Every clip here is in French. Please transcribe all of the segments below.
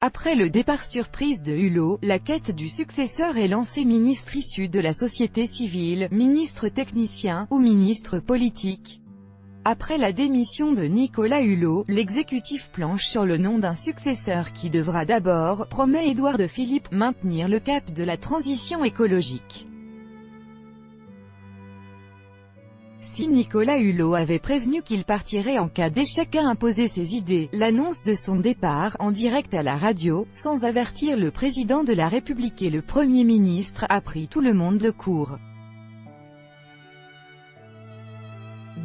Après le départ surprise de Hulot, la quête du successeur est lancée. Ministre issu de la société civile, ministre technicien, ou ministre politique. Après la démission de Nicolas Hulot, l'exécutif planche sur le nom d'un successeur qui devra d'abord, promet Édouard Philippe, maintenir le cap de la transition écologique. Si Nicolas Hulot avait prévenu qu'il partirait en cas d'échec à imposer ses idées, l'annonce de son départ, en direct à la radio, sans avertir le président de la République et le Premier ministre, a pris tout le monde de court.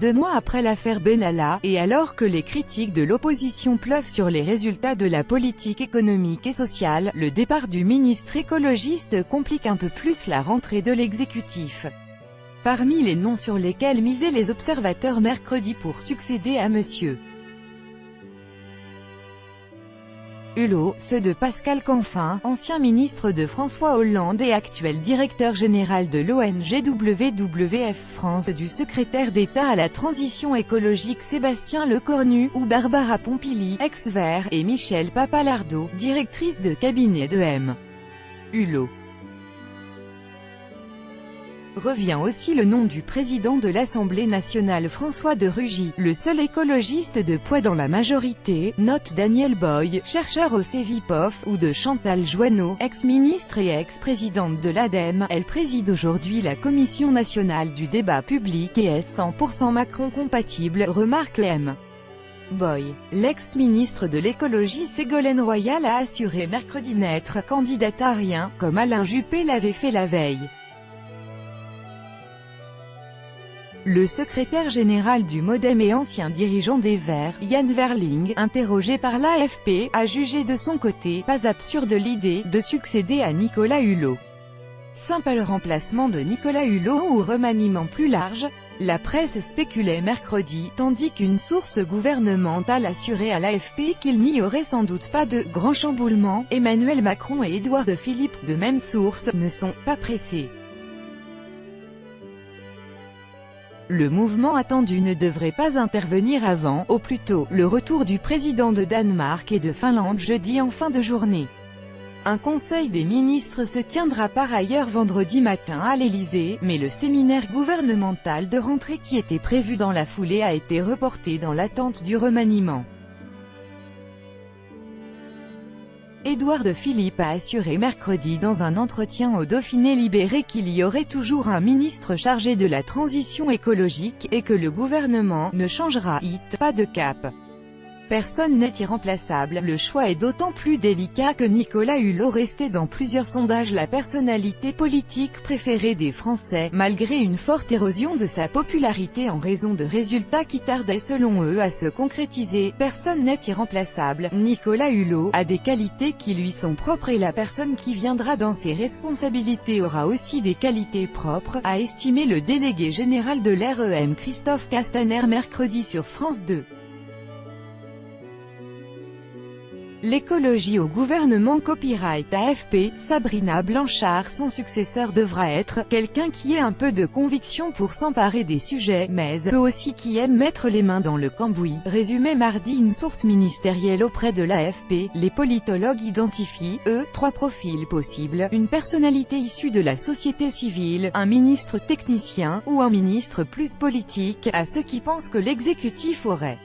2 mois après l'affaire Benalla, et alors que les critiques de l'opposition pleuvent sur les résultats de la politique économique et sociale, le départ du ministre écologiste complique un peu plus la rentrée de l'exécutif. Parmi les noms sur lesquels misaient les observateurs mercredi pour succéder à M. Hulot, ceux de Pascal Canfin, ancien ministre de François Hollande et actuel directeur général de l'ONG WWF France, du secrétaire d'État à la transition écologique Sébastien Lecornu, ou Barbara Pompili, ex-Vert, et Michel Papalardo, directrice de cabinet de M. Hulot. Revient aussi le nom du président de l'Assemblée nationale François de Rugy, le seul écologiste de poids dans la majorité, note Daniel Boy, chercheur au CEVIPOF, ou de Chantal Joanneau, ex-ministre et ex-présidente de l'ADEME. Elle préside aujourd'hui la Commission nationale du débat public et est 100% Macron compatible, remarque M. Boy. L'ex-ministre de l'écologie Ségolène Royal a assuré mercredi n'être candidate à rien, comme Alain Juppé l'avait fait la veille. Le secrétaire général du MoDem et ancien dirigeant des Verts, Yann Verling, interrogé par l'AFP, a jugé de son côté « pas absurde l'idée » de succéder à Nicolas Hulot. Simple remplacement de Nicolas Hulot ou remaniement plus large? La presse spéculait mercredi, tandis qu'une source gouvernementale assurait à l'AFP qu'il n'y aurait sans doute pas de « grand chamboulement ». Emmanuel Macron et Édouard Philippe, de même source, ne sont pas pressés. Le mouvement attendu ne devrait pas intervenir avant, au plus tôt, le retour du président de Danemark et de Finlande jeudi en fin de journée. Un conseil des ministres se tiendra par ailleurs vendredi matin à l'Élysée, mais le séminaire gouvernemental de rentrée qui était prévu dans la foulée a été reporté dans l'attente du remaniement. Édouard Philippe a assuré mercredi dans un entretien au Dauphiné Libéré qu'il y aurait toujours un ministre chargé de la transition écologique, et que le gouvernement ne changera pas de cap. Personne n'est irremplaçable. Le choix est d'autant plus délicat que Nicolas Hulot restait dans plusieurs sondages la personnalité politique préférée des Français, malgré une forte érosion de sa popularité en raison de résultats qui tardaient selon eux à se concrétiser. Personne n'est irremplaçable. Nicolas Hulot a des qualités qui lui sont propres et la personne qui viendra dans ses responsabilités aura aussi des qualités propres, a estimé le délégué général de l'REM Christophe Castaner mercredi sur France 2. L'écologie au gouvernement. Copyright AFP, Sabrina Blanchard. Son successeur devra être quelqu'un qui ait un peu de conviction pour s'emparer des sujets, mais eux aussi qui aime mettre les mains dans le cambouis, résumait mardi une source ministérielle auprès de l'AFP. Les politologues identifient, 3 profils possibles: une personnalité issue de la société civile, un ministre technicien, ou un ministre plus politique, à ceux qui pensent que l'exécutif aurait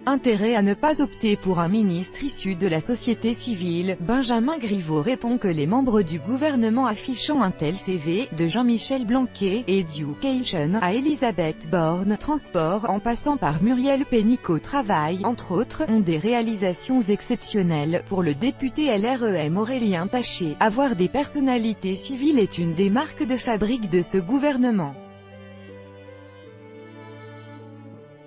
intérêt à ne pas opter pour un ministre issu de la société civile. Benjamin Griveaux répond que les membres du gouvernement affichant un tel CV, de Jean-Michel Blanquer, Education, à Elisabeth Borne, Transport, en passant par Muriel Pénicaud Travail, entre autres, ont des réalisations exceptionnelles. Pour le député LREM Aurélien Taché, avoir des personnalités civiles est une des marques de fabrique de ce gouvernement.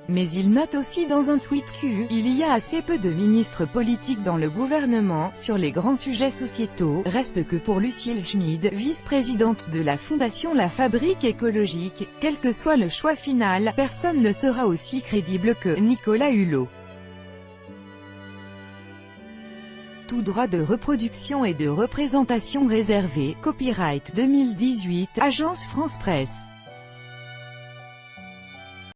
Mais il note aussi dans un tweet qu'il y a assez peu de ministres politiques dans le gouvernement, sur les grands sujets sociétaux. Reste que pour Lucille Schmid, vice-présidente de la fondation La Fabrique écologique, quel que soit le choix final, personne ne sera aussi crédible que Nicolas Hulot. Tout droit de reproduction et de représentation réservé. Copyright 2018, Agence France Presse.